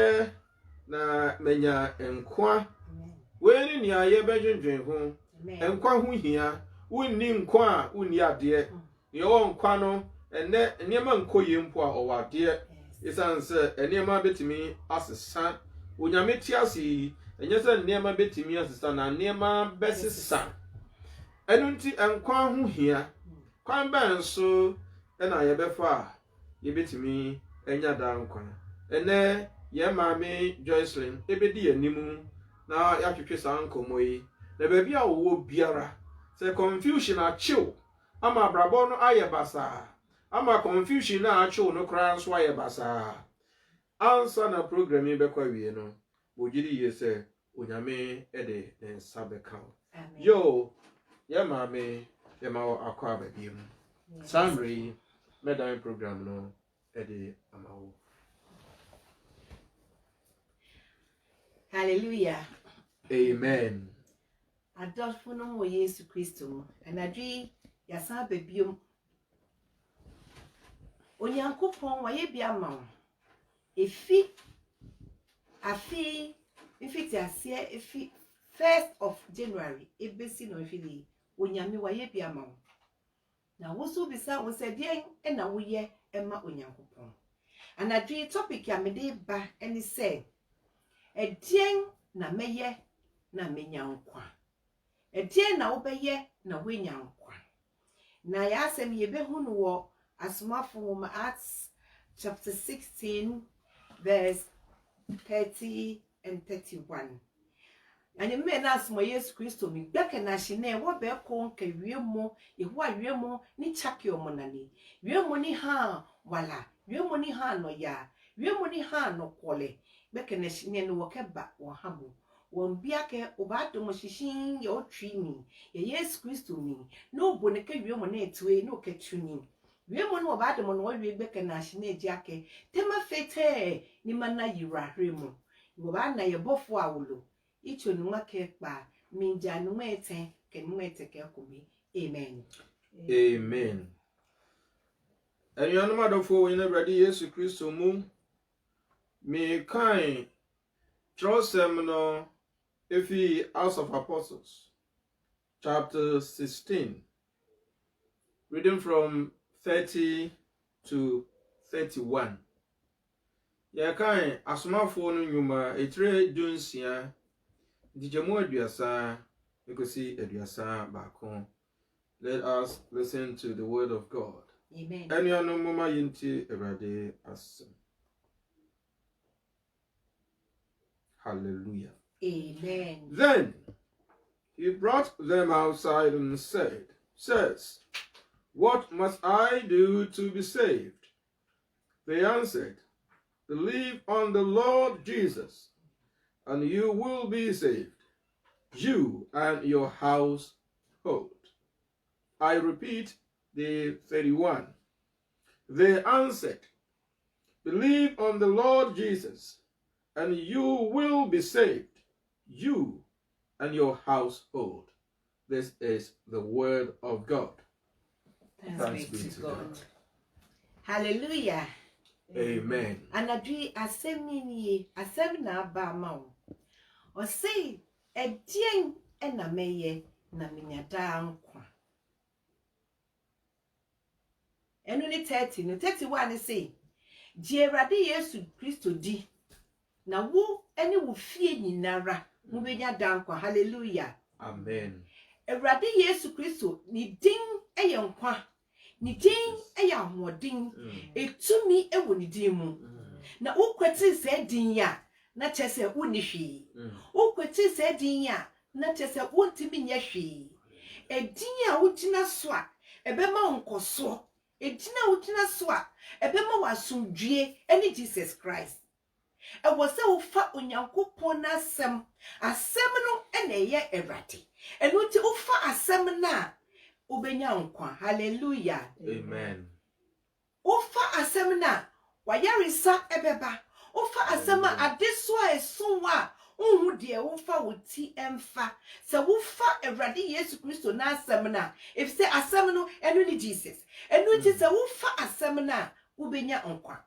ye na menya enkwa we ni nia ye bedwendwen ho enkwa ho hia wonni nkwa a wonni ade ye wo nkwa no ene niema nkoye mpo a owade isanse eniema betimi asesa onyame ti ase enye se niema betimi asesa na niema besesa enu nti enkwa ho hia kwan ban so na ye befa ye betimi enya da nkwa ene ye maame Joycelyn ebedi animu na ya twetwe san komoyi na baabi a wo biara se confusion achiw ama brabo no aye basa ama confusion na achiw no kra so aye basa answer na program yi bekwa wie no bogiri ye se onyame ede nsa beka yo ye maame ye ma akwa baabi mu samri medan program no ede amawo. Hallelujah. Amen. Adolfo no mo Yesu Kristo. Anadwi yasa babiom. Onyankopon waye bia ma wo. Efi ifiti asie efi 1st of January ebesi no efili onyame waye bia ma wo. Na woso bisa wo se den na wo ye ema onyankopon. Anadwi topic ya mede ba eni se edien na meye na menya nkwa. Edien na wobeye na wenya nkwa. Na ya asem yebehu no wo Asomafo ma Acts chapter 16 verse 30 and 31. And me na asmo Yesu Kristo mi gbeke na hine wo be ko nka wiemo yehu awiemo ni chake omonani. Wiemo ni ha wala, wiemo ni ha no ya, wiemo ni ha no kwole. Beke na hine no wokeba wo habo. Won biake obato mo shishin ye otwi mi. Ye Yesu Kristo mi. No bo ne ka wiemo na etwe no ketuni. Wiemo no obato mo no wi beke na hine jiake. Tema fete ni mana yirahre mu. Wo ba na ye bofo awolo. Icho numa kekpa minja numa eten ke numa eteke kubi. Amen. Amen. Enyanu madofo yin Awurade Yesu Kristo mu me kan trosem no efi Acts of Apostles chapter 16 reading from 30 to 31. Ya kan asomafo no nyuma etire dunsia dijemu aduasa ekosi aduasa baako. Let us listen to the word of God. Amen. Anyano mama yinti Awurade asem. Hallelujah. Amen. Then he brought them outside and says, what must I do to be saved? They answered, believe on the Lord Jesus, and you will be saved, you and your household. I repeat the 31. They answered, believe on the Lord Jesus, and you will be saved, you and your household. This is the word of God. Thanks be to God. Hallelujah. Amen. Anadwi asemi na ba ma wo. O say edien na meye na menya da nkwa. Enu ni 30 no 31 say die Awurade Yesu Kristo di na wo ene wo fie nyinara mo benya da nkwa. Hallelujah. Amen. Awurade Yesu Kristo ni din eye nkwa. Ni din eye ahodin etumi ewo ni din mu. Na ukweti se din ya na chese woni hwi. Ukweti se din ya na chese wontimi nya hwi. Edin a wugina so a ebema nkoso. Edin a wugina so a ebema wasomdue ene Jesus Christ. Ewo se wo fa onyankopon na asem no ene ye Awurade. Eno ti wo fa asem na ubenya nkwa. Hallelujah. Amen. Ufa asem na wayarisa ebeba. Ufa asem adeswa esunwa unhu de ufa wuti emfa. Se ufa Awurade Yesu Kristo na asem na if say asem no enu ni Jesus. Enu ti se ufa asem na ubenya nkwa.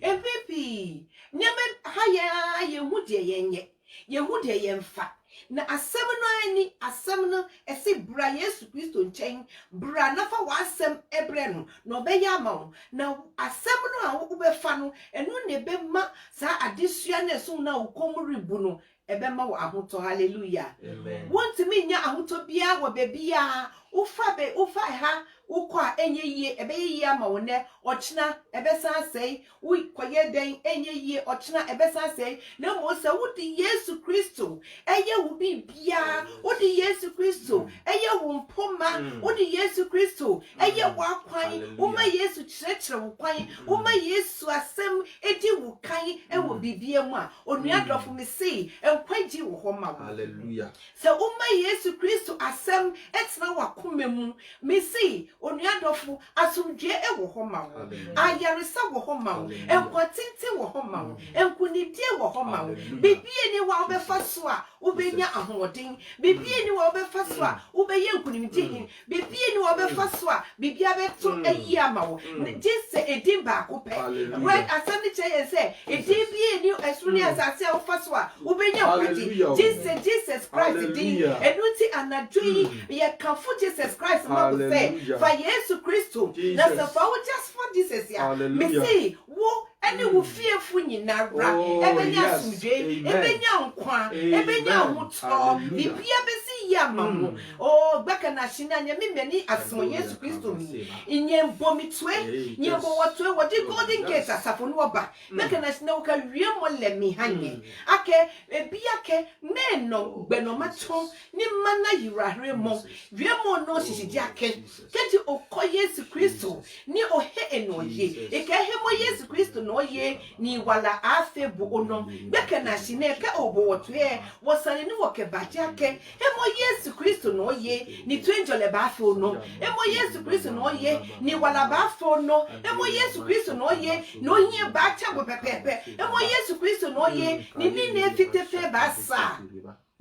MVP nyame haya ye hu de yenye ye hu de yemfa na asem no ani asem no esi bra Yesu Kristo nchen bra na fa wasem ebre no na obeya ma na asem no a wo befa no enu ne be ma sa adesua na so na ukomribu no ebe ma wo ahoto hallelujah amen want me nya ahoto bia wo be bia ufa ha ukwa enye yie ebe yie ama wo ne ochina ebe san sei wi koye den enye yie ochina ebe san sei na mo se wo di Yesu Kristo eye wo bibia wo di Yesu Kristo eye wo mpoma wo di Yesu Kristo eye wo akwan wo ma Yesu kyerɛkyerɛ wo kwan wo ma Yesu asɛm edi wo kan e wo bibia mu a onua dɔfo me sei enkwaji wo hɔ ma wo hallelujah so wo ma Yesu Kristo asɛm etena wa koma mu me sei onua dɔfo asomdwe e wo hɔ ma wo ayaresa wo hɔ ma wo enkwatinti wo hɔ ma wo enkunidie wo hɔ ma wo bibie ni wa obefa so a ubenya ahoɔden bibie ni wa obefa so a ubeye nkunimdie bibie ni wa obefa so a bibia beto ayi ama wo Jesus edin ba ko pɛ right asɛm kye ye sɛ edin bie ni ɛsoro ni asase a wofa so a ubenya kwati Jesus Christ edin enuti anadwi ye kafo Jesus Christ ma wo sɛ fa Yesu Kristo na sɛ fa wo just for Jesus ya me say wo ene wo fiefu nyina ra ebenya asumdwe ebenya nkwa ebenya hoto bibia besi ya mamu o gbaka na hina nya memeni aso Yesu Kristo mi inyembo mitwe nyembo wotwe wodi golden gate asafo no oba gbaka na hina wo ka wie mo le mi hanye ake ebia ke me no gbeno macho ni mana yirahre mo wie mo no shishiji ake keti okọ Yesu Kristo ni ohe enoye eke mo Yesu Kristo no ye ni wala afebu ono gbeke na shine ke obo wotwe wosane ni woke bajake emo Yesu Kristo no ye ni twenjole ba afe ono emo Yesu Kristo no ye ni wala ba afe ono emo Yesu Kristo no ye no hie ba chabo pepepe emo Yesu Kristo no ye ni ne fitefe ba sa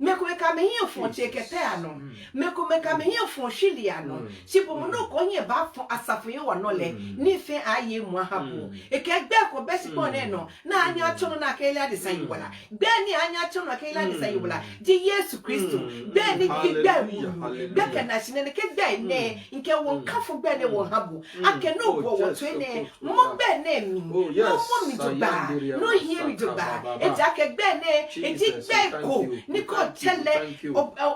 mekomeka mehia fon chekete ano mekomeka mehia fon hwili ano sipo mono konye ba fon asafo ye wonole ni fe aye mu ahabo ekegbe ko besipo ne no na anya chono na kele ade san yiwala gbe ni anya chono na kele ade san yiwala di Yesu Kristo gbe ni gbe ka na shine ne kegbe ne nke won kafo gbe ne won habo ake no bo wo twe ne mo gbe ne mi no mo mi joba no hie mi joba e ja kegbe ne e ji gbe ko ni ko chele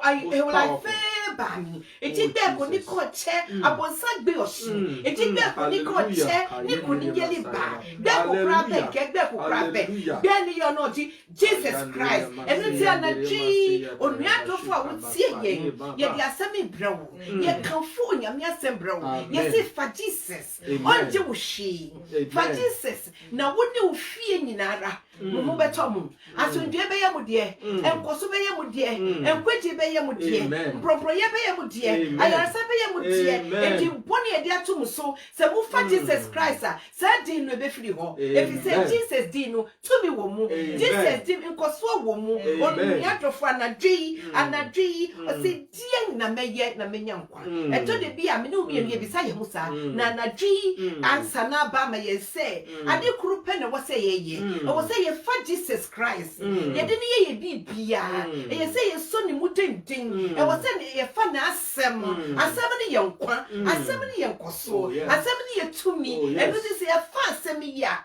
I will favor me. Eti be ko ni ko che abonsa gbe osun. Eti be ko ni ko che ni ko ni yeli ba. Be ko prabe ke be ko prabe. Be ni yo no ji Jesus Christ. Enu ti anaji onua dofo a wotie ye. Ye di asemi brewo. Ye kanfo onyame asem brewo. Ye say for Jesus. Onje wo hwi. For Jesus na woni wo fie nyinara. Mo beto mo. Asundwe be ye mo de. Enkoso be ye mo de. Enkweji be ye mo de. Propro ye be ye mo de. Ayarasa be ye mo de. Enti boni e de atum so. Se mo fa Jesus Christ a, sa din no be firi ho. If you say Jesus din no, to me wo mu. Jesus din enkoso wo mu. Onu ya trofo anadwi o se die na meye na menya nkwa. Eto de bia me no bi e bisa ye ho sa. Na anadwi ansa na ba ma ye se. Ade kuru pe na wo se ye. O wo se ye fa Jesus Christ. Ye de ne ye bibia. E say ye so ni mutendin. E wo se ye fa na asem. Asem ni ye nkwa. Asem ni ye nkoso. Asem ni ye tumi. E bi se ye fa asem ya.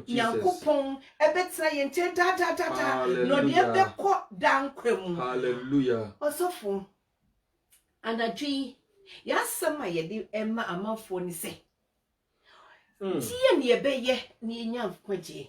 Nyankopon e betra ye nte ta. No de be ko dan kwam. Hallelujah. Osofo. Anadwi ya asem a ye de ema amafo ni se. Tie ni e be ye ni nyankwaje.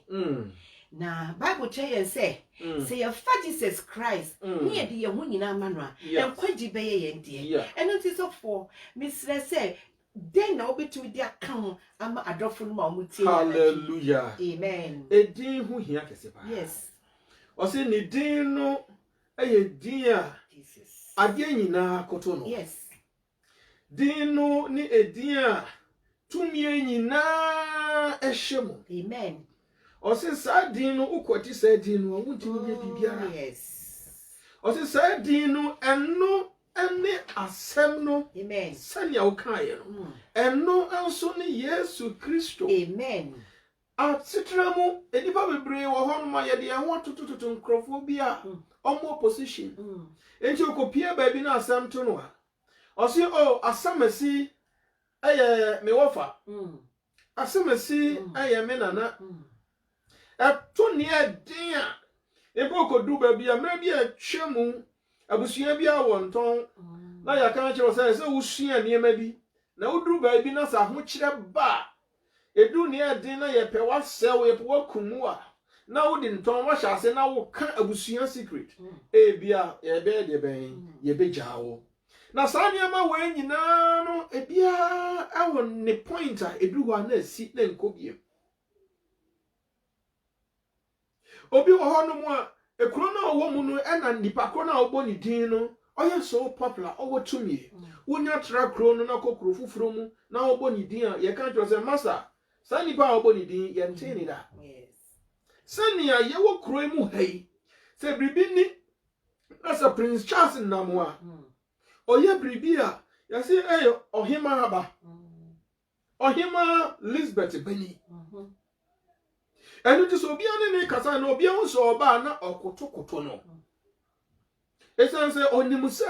Na Bible tell you say you fa Jesus Christ ni e de ye hu nyina ma no a enkwaji be ye de eno ti so for misre say den na obetumi de aka ho ama adofo no ma omutie hallelujah amen edin hu hia kese pa yes o se ni din no eye din a Jesus ade nyina koto no yes din no ni edin a tumi nyina ehwemo amen o se sa din no ukoti sa din no wunti ye bibiara yes o se sa din no eno ene asem no amen sanya wo kan ye no eno anso ni Yesu Kristo amen Sitramu, Edipa Bebre, or Honma, Yadi, I want to Crophobia, or more position. And you copia baby now, Sam Tunua. Or see, oh, a summer sea, me offer. A summer sea, menana. A 2 year dear. A book do baby, a maybe a chamu, a busia one tongue. Now your country says, oh, she and ye maybe. Now do baby, not a much bar. Edu near dinner ye pe wa sell ye po kumua. Na wo din ton wa sha se na wo ka abusuan secret. E bia ye be de ben ye be jawo. Na sa niama we nyina no e bia awo ne pointer edu ho na si na nkobiem. Obi wo ho no mu a ekuro na wo mu no e na nipa kro na obo ni din no oye so popular owo tumi. Wonya tra kro no na kokro fufuro mu na obo ni din a ye kan tro se master Sani pa oboni din yentini da. Yes. Sani ya yewo kuro mu hei. Se bribi ni asa Prince Charles namwa. Oye bribi a yasi eyo ohima haba. Ohima Lisbeth Beni. Enu ti so bia ne kasa na obi ahun so oba na okotokoto no. Esan se onimu se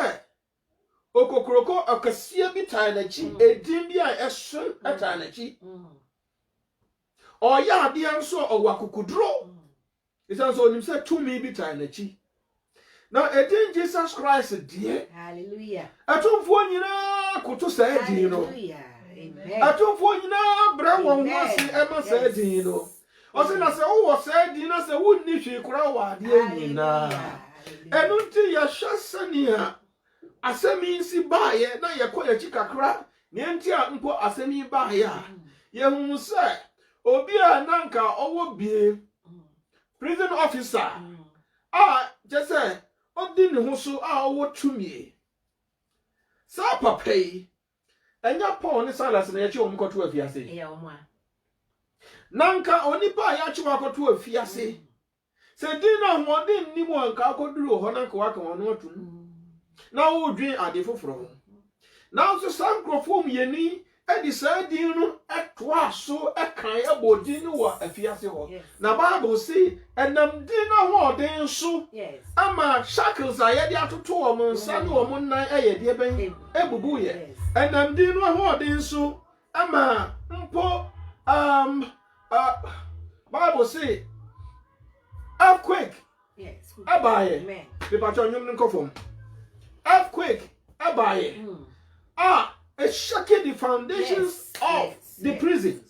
okokroko akasia bi tai na chi edin bi a ehwe etai na chi. Oya ade nso owakukudro isan so nim say to me bi time na chi now edin Jesus Christ die hallelujah atumfo nyina koto say din no hallelujah amen atumfo nyina bra won wasi ema say din no o se na say wo say din na say wonni hwe kura wa ade nyina enu nti ya hwasania asemi si baaye na ye koya chikakra ne nti a mpo asemi baaye a ye hu say Obi a nanka owo bie prison officer just say odi ne ho so a owo tumie sa papai enya Paul ne Silas na ye che omkoto afiase nanka onipa ya che wakoto afiase se din na ho din ni mo anka akoduru ho nanka waka wono atum na wo dwen ade foforo na so sankrofo yeni edi sa din no etwa so ekan abodin wo afiase ho na Bible say enam din na ho den so ama shackles ayede atoto wo mo nsa ne wo mo nan ayede eben ebubu ye enam din no ho den so ama mpo Bible say earthquake abaye people chonyum nkofom earthquake abaye it shook the foundations of the prison.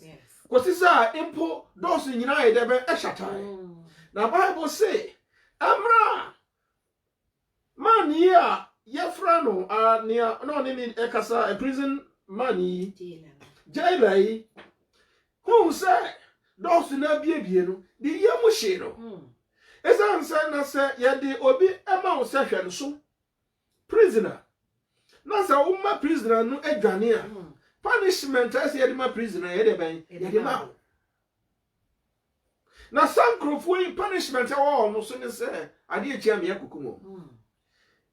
Because this impo those in United Eshatai. Now Bible say, Amra man here, Yefrano near no name Ekasa a prison money jailer who say those in Abiano, the Yamushino. As I say, Yadi Obi Emma Session so prisoner. Nasa umma prisoner no adwane punishment as ye ma prisoner ye de ben ye ma na sankrofo in punishment e wo no so ne se ade e chia me yakukumo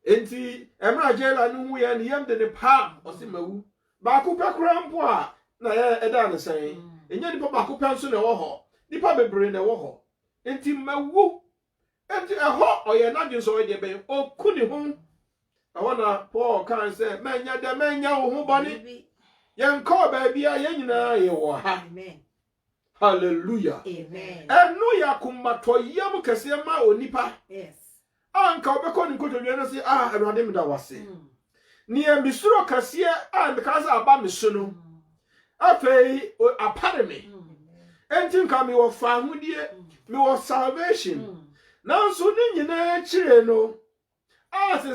enti emra jela no hu ya ne yam de ne pa o se mawu ba ko pekura mpo a na ye eda ne sen enya ni pa ba ko penso ne wo ho ni pa bebre ne wo ho enti mawu enti e ho o ye na dwen so de ben o kuni ho I wanna Paul can say, man, ya the man ya who body. Young call baby, I amen. Hallelujah. Amen. And no ya kumato yamu kasema o nipa. Yes. Anka obeko ni koto biana say awade me da wase. Ni misuro kasia because aba misuno. Afei apare me. Entin ka me wo fa hudie, me wo salvation. Nanso ni nyina chire no.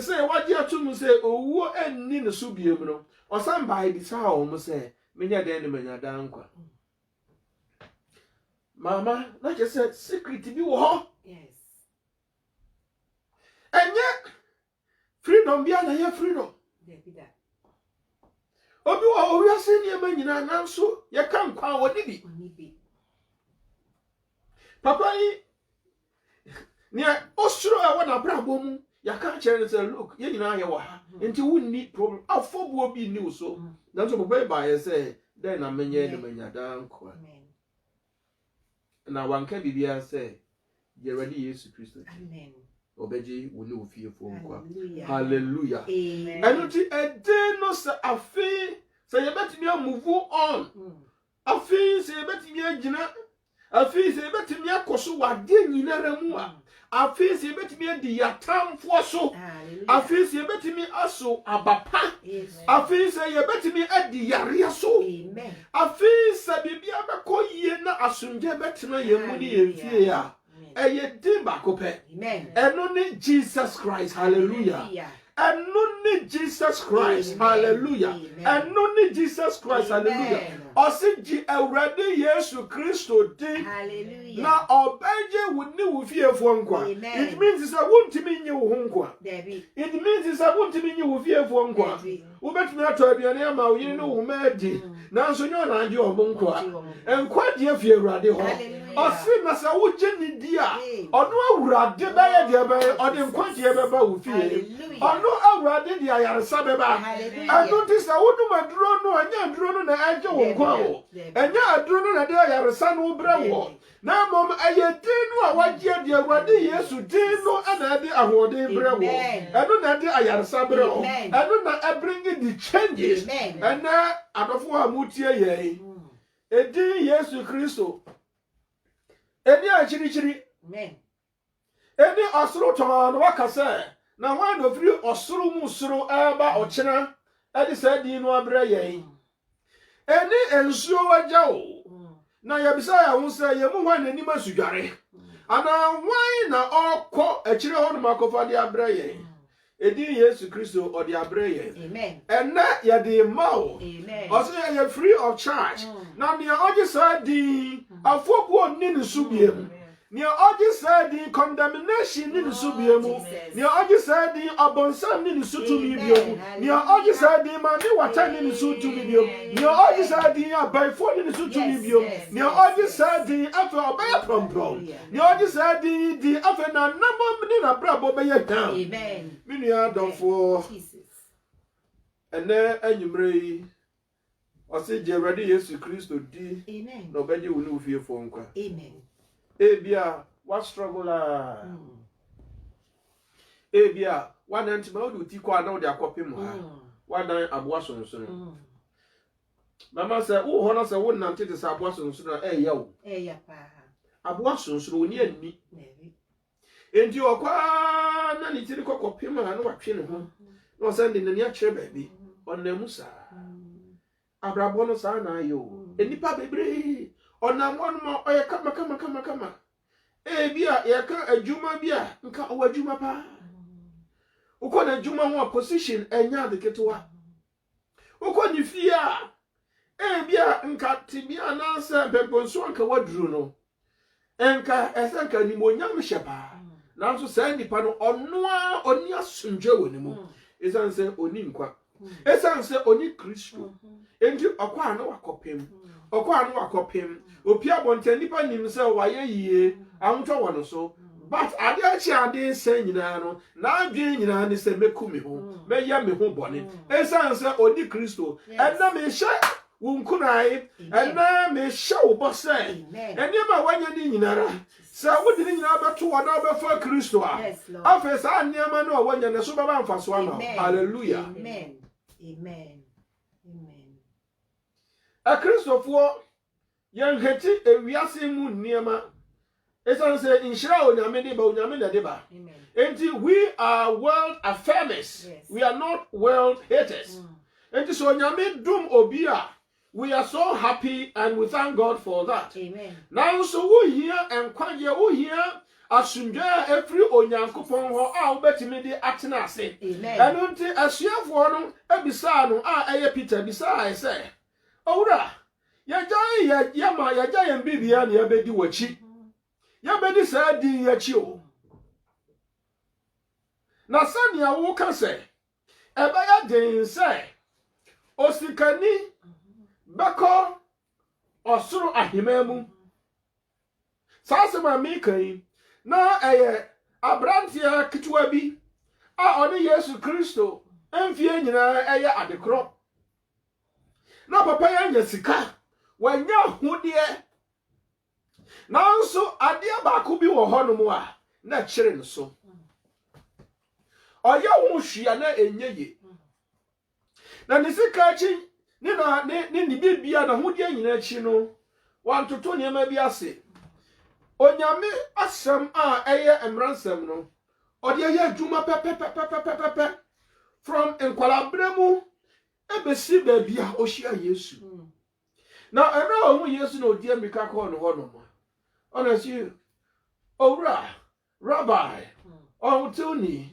Say what you to say, oh, and Nina Subium, no, or somebody this how say, Minya Denman, Danqua. Mamma, not just said secret to be war. Yes. And yet, freedom beyond your freedom. Oh, we are seeing your man in an answer, you can't call what it be. Papa, near Austria, what a problem. You can't change say, look, you know, you are until we need problem. Our four will be new, so that's what by say, then I mean, yeah, the man, na wanka bibia say ye ready Yesu Kristo. Amen. Obeji woni ofie fo nkwa. Hallelujah. Hallelujah. Eno ti ede no sa afi say ye betimi move on. Afi say ye betimi agina. Afi say ye betimi akoso wade nyinara mu a. Afi say ye betimi adi yatamfo so. Afi say ye betimi aso abapa. Afi say ye betimi adi yare so. Amen. Afi say bibia beko yie na asundje betena ye mu ni ye fie ya. Eye din bakope. Amen. Eno ni Jesus Christ. Hallelujah. Eno ni Jesus Christ. Hallelujah. Eno ni Jesus Christ. Hallelujah. Osiji Awurade Yesu Kristo din. Hallelujah. Na obeje wuni wufie fo nkwa. It means that wontimi nyi wo nkwa. It means that wontimi nyi wufie fo nkwa. Ubetumi ato aduane ama wo yini no wo maadi. Nanso nyo na anje obo nkwa. Nkwa die fie Awurade ho. Osi na sa wo geni dia. Ono Awurade ba ye de ba ode nkwa die beba wo fie. Ono Awurade dia yaresa beba. Anu ti sa wo dum aduro no anya aduro no na anje wo nkwa wo. Anya aduro no na de yaresa no bra wo. Na mom aye din no a wagye de Awurade Yesu din no ana de ahode bra wo. Anu na de ayaresa bra wo. Anu na bring the changes. And na adofo amutie ye. Edi Yesu Kristo. Edi achirichiri. Amen. Edi osoro ton wakase na wan do firi osoro mu soro aba ochena edi sa di no abra ye. Edi ensuo waja o. Na yebisa ya hu se ye mu hwan anim asudware. Ana hwan na okọ achire ho no makofa di abra ye. Edi Yesu Kristo odi abra ye. Amen. Ena ye di mawo. Amen. Also ye free of charge. Na me oje sa di afobu oni ne subiem. Nia oje said the condemnation in the subiemu. Nia oje said the abonsam in the sutumi bio. Nia oje said the mani watan in the sutumi bio. Nia oje said the abayfo in the sutumi bio. Nia oje said the after abaya promprom. Nia oje said the after na number ni na brabo be ye down. Amen. Minia donfo. Jesus. Ene enyumre ose je ready Yesu Kristo di. Amen. No beje woni ofie fo nkwa. Amen. Ebia what struggle Ebia one antima wo ti kwa na wo de akopem ha wadan aboa sonson mama say wo ho na say wo nante de say aboa sonson na eya wo Eya pa aboa sonson oni ani enti okwa na ni tiri kokopem ha na watwe ne ho no say de nani a kire baabi onnamu sa abrabo no sa na ayo enipa bebre onam wonmo oye kama bia ye ka adwuma bia nka o adwuma pa uko na adwuma ho position enya de ketewa uko ni fia bia nka tibia na sa bebonso nka waduru no enka esanka ni monyam hyepa nanso sa nipa no ono a oni asundwe woni mu esanse oni nkwa esanse oni Kristo enti okwa na wakopem okwa no akopem opi abonte nipa nim se waye yie ahotwa wono so but ade achi ade sen nyina no na adwen nyina ne se mekumi ho meya me ho bone esanse oni Kristo enna me hye wunkunai enna me hye wo bose eni ma wanya ni nyinara se wodi ni nyina beto wo na befa Kristo a afa sa aniama no wanya ne so baba mfaso ama hallelujah amen amen amen a Christopher yan heti ewiase mu niema esan say inshira onyame de ba onyame de ba amen enti we are world affirmers we are not world haters enti so onyame dum obia we are so happy and we thank God for that amen now so wo hia enkwaje wo hia asundwa every onyankopon ho a obetimi de atena ase eno nti asuafo no ebisa no a eye Peter bisa ai say owura ya yama ya jaye mbibia na yabedi wachi yabedi sa di yachi o na sania wo ka se ebe ya den se osikani bako osuru ahimemu sasema mikai na abrantia kitwa bi a oni Yesu Kristo emfie nyina eye adekro na papa ya nya sika wanya hudie nanso adeɛ baako bi wɔ hɔ no mu a na kyerɛ no so ɔyɛ wo hwia na enye ye na ne sika akyi ne bibia na ho die nyina akyi no wantoto nneɛma bi ase onyame asɛm a ɛyɛ mmransɛm no ɔde ɛyɛ adwuma pɛpɛpɛpɛpɛpɛ from nkwalabere mu ebesi baabi a ohyia Yesu na ɛna ɔhu Yesu na odi amika kɔ no hɔ no ɔna si owura rabbi ɔhotewni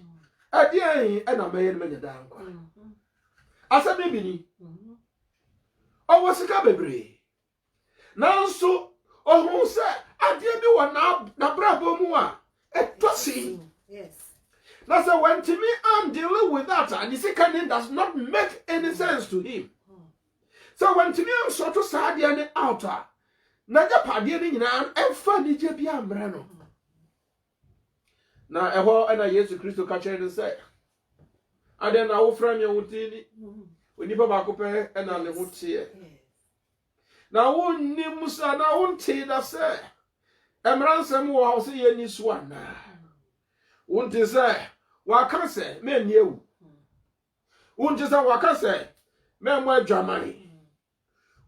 ɛdeɛn ɛna mɛyɛ no manya daa nkwa asɛm bi ni ɔwɔ sika bebree nanso ɔhu sɛ adeɛ bi wɔ n'abrabɔ mu a ɛtɔsi na sɛ wantimi and deal with that and sika does not make any sense to him so wantimi ansɔ to saa adeɛ ne out a na gyapadeɛ ne nyinaa ɛmfa ne gye bi amrɛ no na ɛhɔ ɛna Yesu Kristo ka kyerɛ no sɛ adeɛ na wofra me wo tini onipa baako pɛ ɛna ne ho teɛ na wonni musa na wonte da sɛ mmransɛm wɔ hɔ sɛ yɛni so ana wonte sɛ waka sɛ menni ewu wonte sɛ waka sɛ memmo adwamane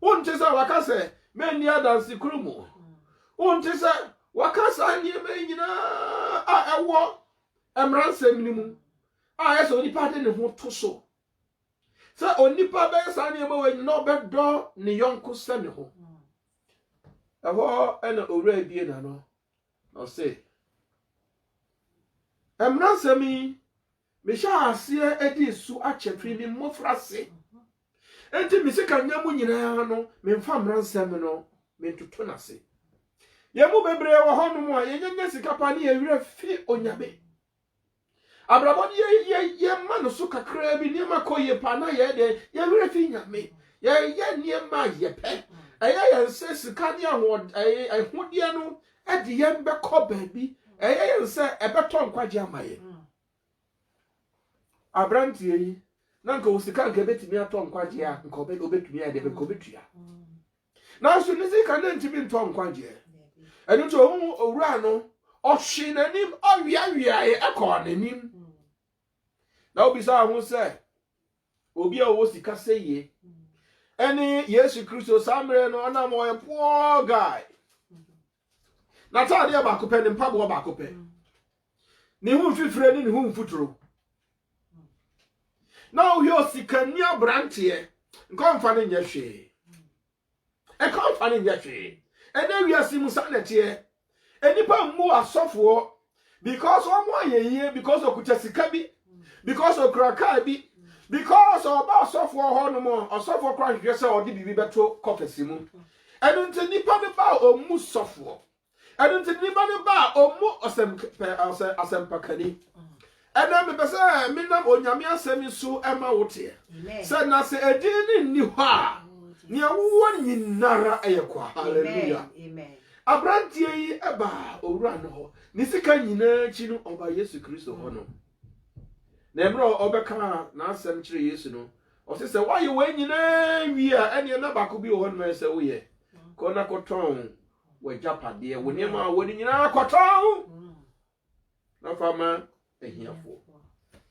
wonte sɛ waka sɛ menni adanse kurumu wonte sɛ waka sɛ nneɛma nyinaa a ɛwɔ mmransɛm ni mu a ɛsɛ onipa de ne ho to so sɛ onipa bɛyɛ saa nneɛma wɔ nyina ɔbɛdɔ ne yɔnko sɛ ne ho ɛhɔ ɛna owura bie na no ɔse mmransɛm yi mehyɛ aseɛ adi su akyɛ firi ne mmɔfra se enti misika nya mu nyinaa no memfa mmransɛm no mentoto n'ase yɛmu bebree wɔ hɔ no mu a yɛnyanya sika pa ne yɛwerɛ fi onyame abrabɔ yɛ ma no so kakra bi nneɛma kɔ yɛ pa na yɛ de yɛwerɛ fi nyame yɛyɛ nneɛma yɛpɛ ɛyɛ yɛn sɛ sika ne ahodeɛ no ɛde yɛn bɛkɔ baabi ɛyɛ yɛn sɛ ɛbɛtɔ nkwagye ama yɛ abranteɛ yi na nka wo sika nka betumi atɔ nkwagye a nka obetumi ayɛ de bɛkɔ betua nanso ne sika ne ntumi ntɔ nkwagye ɛno nti owura no ɔhwe n'anim ɔwiawia ɛkɔ n'anim na obisa ho sɛ obi a ɔwɔ sika sɛ yie ɛne Yesu Kristo samre no ɔnam ɔyɛ poor guy na tadeɛ baako pɛ ne mpaboa baako pɛ ne ho mfifire ne ho mfuturo na ohwe osikani abranteɛ nkɔmfa ne nyɛ hwee ɛkɔmfa ne nyɛ hwee ɛna wiase mu saneteɛ enipa mmu asɔfoɔ because ɔmo ayɛyie because okuta sika bi because okura kaa bi because ɔba asɔfoɔ hɔ no mo asɔfoɔ kora hwehwɛ sɛ ɔde bibi bɛto kɔkɛse mu ɛno nti nipa ne ba ɔmu sɔfoɔ ɛno nti nipa ne ba ɔmu asɛmpakani ɛna mepɛ sɛ menam onyame asɛm so ɛma wo teɛ sɛ na sɛ ɛdin ne nni hɔ a nea wowɔ nyinara ɛyɛ kwa hallelujah abranteɛ yi ɛba owura no hɔ ne sika nyinaa akyi no ɔba Yesu Kristo hɔ no na mmerɛ ɔbɛka n'asɛm kyerɛ Yesu no ɔse sɛ woayɛ wɔ nyinaa wie a ɛneɛ na baako bi wɔ hɔ no sɛ woyɛ kɔ na kɔtɔn w'agyapadeɛ wo nneɛma a wɔde nyinaa kɔtɔn na fa ma ahiafoɔ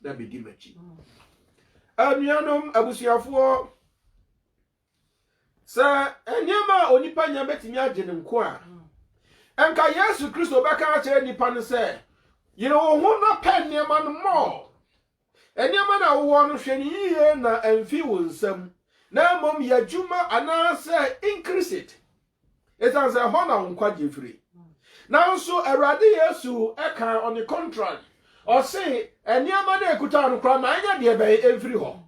na bɛdi m'akyi anuanom abusuafoɔ sɛ nneɛma a onipa nya bɛtumi agye ne nko a ɛnka Yesu Kristo bɛka akyerɛ nipa no sɛ yere wo ho na pɛ nneɛma no mmɔ nneɛma na wowɔ no hwɛ ne yie na ɛmfi wo nsam na mmom yɛ adwuma anaasɛ increase it ɛsiane sɛ hɔ na wo nkwagye firi nanso Awurade Yesu ɛka on the contrary ɔse nneɛma na ɛkuta no koraa ma ɛnyɛ deɛ bɛyɛ ɛmfiri hɔ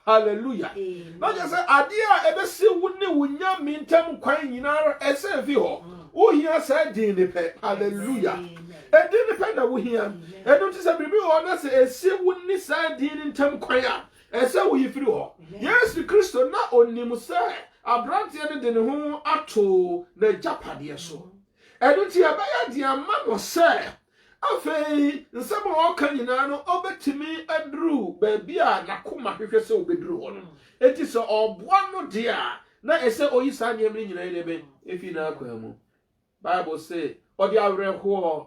hallelujah na just say adeɛ a ɛbɛsi wo ne wo nyame ntam kwan nyinaa ɛsɛ fi hɔ wohia sɛ din ne pɛ hallelujah ɛdin ne pɛ na wohia ɛno nti sɛ biribi wɔ na sɛ ɛsi wo ne saa din ne ntam kwan a ɛsɛ wo yi firi hɔ Yesu Kristo na onim sɛ abranteɛ no de ne ho ato na gyapadeɛ so ɛno nti ɛbɛyɛ de ama no sɛ afei nsɛm a ɔka nyinaa no ɔbɛtumi aduru baabi a nakoma hwehwɛ sɛ ɔbɛduru hɔ no eti sɛ ɔboa no deɛ a na ɛsɛ oyi saa nneɛma no nyinaa yɛ bɛ efi na akwa mu Bible say odi awerɛhoɔ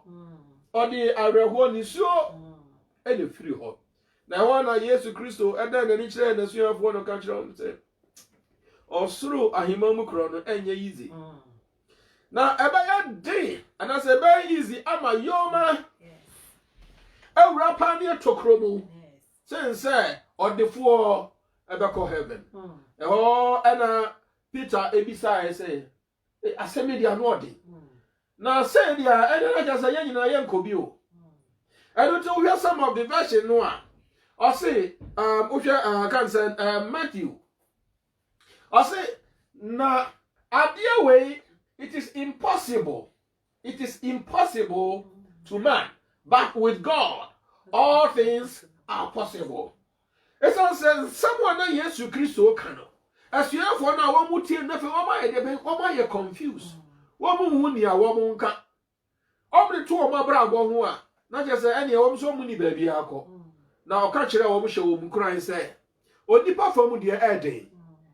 odi awerɛhoɔ nisuo ɛna firi hɔ na ɛhɔ na Yesu Kristo ɛda n'ani kyerɛ n'asuafoɔ no ka kyerɛ wɔn sɛ ɔsoro ahemma mu korɔ no ɛnyɛ easy na ɛbɛyɛ den anasɛ ɛbɛyɛ easy ama yoma awura pa ne tokuro mu sɛ ɔdefoɔ ɛbɛkɔ heaven ɛhɔ ɛna Peter ebisae sɛ asɛm di ano ɔde na sɛ dia ɛde na kyerɛ sɛ yɛn nyinaa yɛ nkɔbi o ɛno nti wohwɛ some of the version no a ɔse wohwɛ kan sɛ Matthew ɔse na adeɛ wei it is impossible to man but with God all things are possible. Ɛsan sɛ someone na Yesu Kristo ka no asuafoɔ no a wɔn tie na fe wɔn ayɛ confused wɔn hu nia wɔn nka ɔmde to wɔn abrabɔ ho a na kyerɛ sɛ ɛnea wɔn so mu ni baabi akɔ na ɔka kyerɛ wɔn hyɛ wɔn kuran sɛ onipa fam deɛ ɛden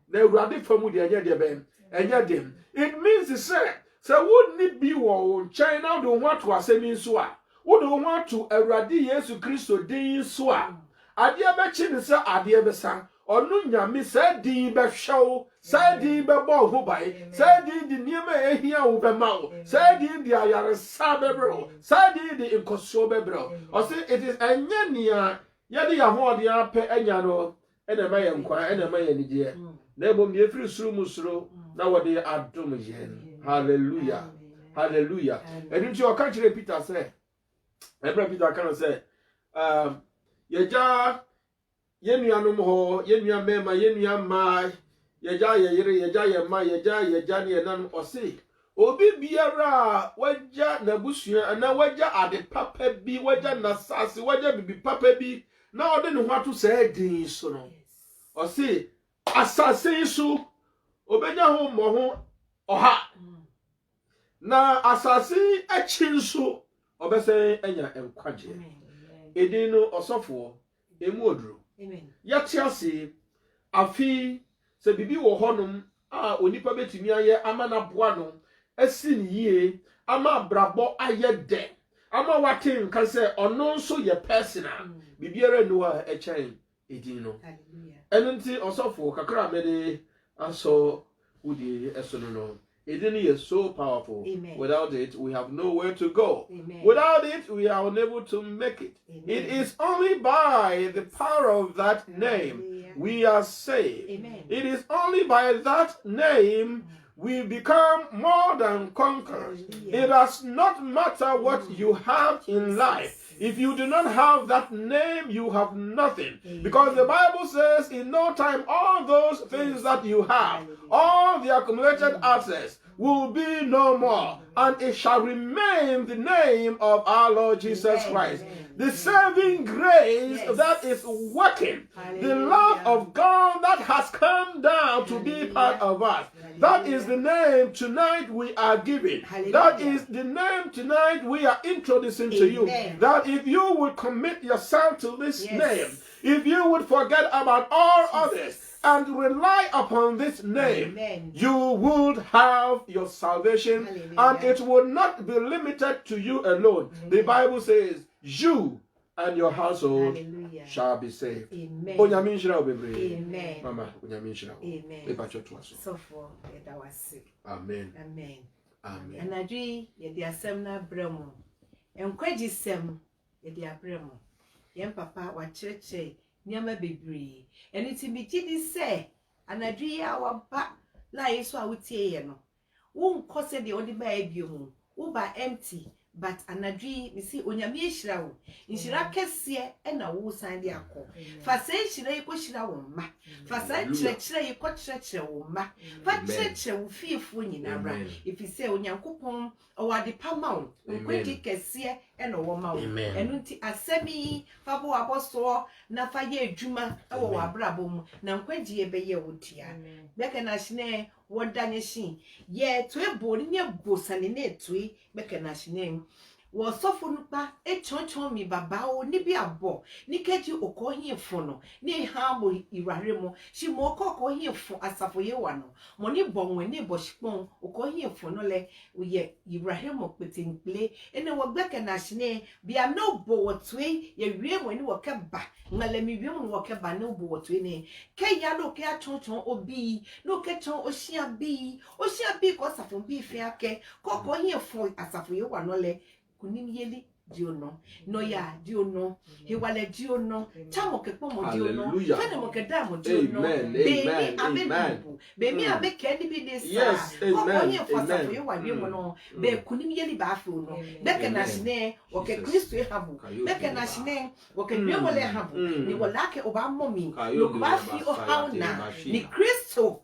na awurade fam deɛ ɛnyɛ deɛ bɛn ɛnyɛ dem. It means sɛ wo ni bi wɔ nkyɛn na wo ho ato asɛm nso a wo de ho ato awurade Yesu Kristo din so a adeɛ bɛkyi ne sɛ adeɛ bɛsa ɔno nyame sɛ din bɛhwɛw sɛ din bɛbɔ ho bae sɛ din de nneɛma a ɛhia wo bɛma wo sɛ din de ayaresa bɛbrɛ wo sɛ din de nkɔsoɔ bɛbrɛ wo ɔse it is ɛnyɛ nea yɛde yɛ ahoɔden apɛ anya no ɛna ɛma yɛ nkwa ɛna ɛma yɛ nigyeɛ na mmom deɛ ɛfiri soro mu soro na wɔde adom yɛn hallelujah hallelujah ɛno nti ɔka kyerɛ Peter sɛ ɛbrɛ Peter ka no sɛ yɛgya yɛnuanom hɔ yɛnua mɛma yɛnua mmaa yɛgya yɛ yere yɛgya yɛ mma yɛgya ne yɛnanom ɔse obi biara a wagya n'abusua anaa wagya ade papa bi wagya n'asase wagya bibi papa bi na ɔde ne ho ato saa din so no ɔse asase yi so obenya ho mmɔ ho ɔha na asase akyi nso ɔbɛsɛ anya nkwagye edin no ɔsɔfoɔ emu oduro yɛte ase afi sɛ bibi wɔ hɔnom a onipa betumi ayɛ ama na boa no asi ne yie ama brabɔ ayɛ dɛ ama wate nka sɛ ɔno nso yɛ personal bibiara no a ɛkyɛn edin no ɛno nti ɔsɔfoɔ kakra mede asɔ wudi ɛso no edin is so powerful. Amen. Without it, we have nowhere to go. Amen. Without it, we are unable to make it. Amen. It is only by the power of that name we are saved. Amen. It is only by that name we become more than conquerors. It does not matter what you have in life. If you do not have that name, you have nothing. Because the Bible says in no time all those things that you have, all the accumulated assets will be no more. And it shall remain the name of our Lord Jesus Christ. The saving grace that is working, the love of God that has come down to be part of us. That is the name tonight we are giving. That is the name tonight we are introducing to you. That if you would commit yourself to this name, if you would forget about all others and rely upon this name, you would have your salvation and it would not be limited to you alone. The Bible says, you and your household shall be saved. Amen. Amen. Mama, amen. So for that was amen. Amen. Amen. And I agree, ye asem na bremo. Enkwaji sem ye bremo. Yen papa wa cheche nyama bebree. Eni ti bi gidi se anadwi ya wa ba la yeso a wotie ye no. Wo nkose de odi ba ebio mu. Wo ba empty. But anadwi me see onyame ehira wo nhira kese e na wo san de akọ fa se nhira yi ko hira wo ma fa sa kyerɛkyerɛ yi ko kyerɛkyerɛ wo ma fa kyerɛkyerɛ wo fiefo nyina bra if say onyankopɔn ɔwade pa ma wo nkwadi kese e na wo ma wo enu nti asɛmi fa bo aboso na fa ye adwuma e wo abrabɔ mu na nkwadi e bɛyɛ wo tia bɛka na hene wodanye shin ye to ebo ni bo sane na etui bɛka na hene wo sofo no pa echonchon mi babao ni bi abo ni keji okohifo no ni ha mo iware mo shi mo okohifo asafo ye wa no mo ni bonwe ni bo shipon okohifo no le uye iware mo petimple ene wo gbeke na shine bia no bo wotwe ye wie mo ni wo keba ngale mi wie mo wo keba no bo wotwe ne ke ya lo ke achonchon obi no ke chon oshia bi ko asafo bi fe ake okohifo asafo ye wa no le kunim yeli diono no ya diono he wale diono chamo ke pomo diono fene mo ke da mo diono amen be mi abe ke ni bi this yes amen for you wa bi mo no be kunim yeli ba afu no be ke na shine o ke Kristo e habu be ke na shine o ke bi mo le habu ni wala ke oba momi no ba fi o hauna ni Kristo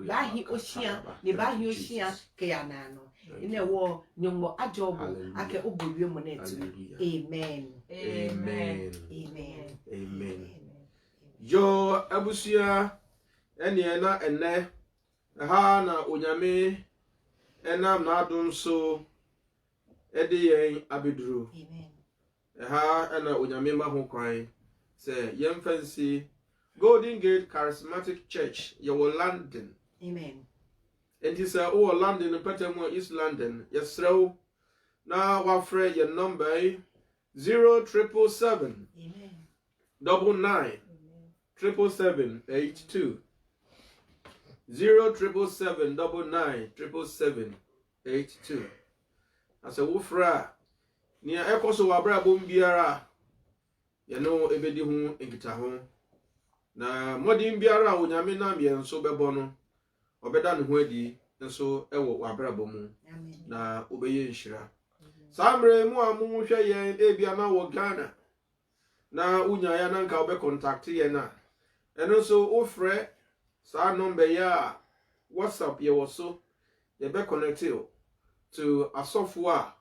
ba hi oshia ni ba hi oshia ke ya na no ine wo nyombo ajobo ake obowie mo netu amen amen amen amen yo abusia ene na ene ha na onyame enam na adom so ede yen abeduru amen ha ena onyame ma ho kwan se yemfansi Golden Gate Charismatic Church your London amen. And this all London and Petermore East London. Yes, sir. Now our friend your number 0777 Amen. 99 77782 0777 99 77782. As a wofra near Ecoso Abra Bombiara, you know, ebedi hu enkita ho. Na modin biara onyame na me nso bebono. Obeda ne ho adi nso ewo wabrabo mu na obeye nhira samre mu amu hwe yen ebia na wo Ghana na unya ya na nka obe contact ye na eno so ofre sa number ya WhatsApp ye woso ye be connect you to asofo a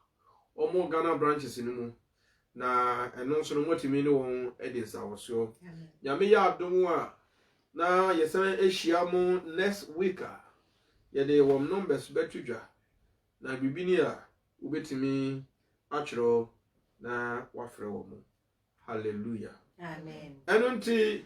omo Ghana branches ni mu na eno so no motimi ni won edisa woso nyame ya adom a na yesan ehia next week yede wom numbers betudwa na bibini a ubetimi achro na wafre wom hallelujah amen enunti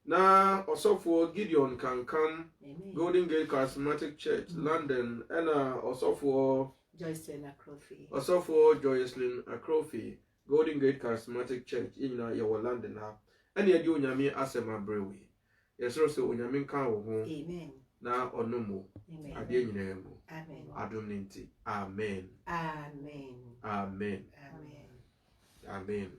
na osofo Gideon Kankam Golden Gate Charismatic Church London ena osofo Joycelyn Akrofi osofo Joycelyn Akrofi Golden Gate Charismatic Church in your London ha ene yedi onyame asema brewe yesoro se onyame nka wo ho amen na onomo ade nyina mu amen adom ninti amen amen amen amen amen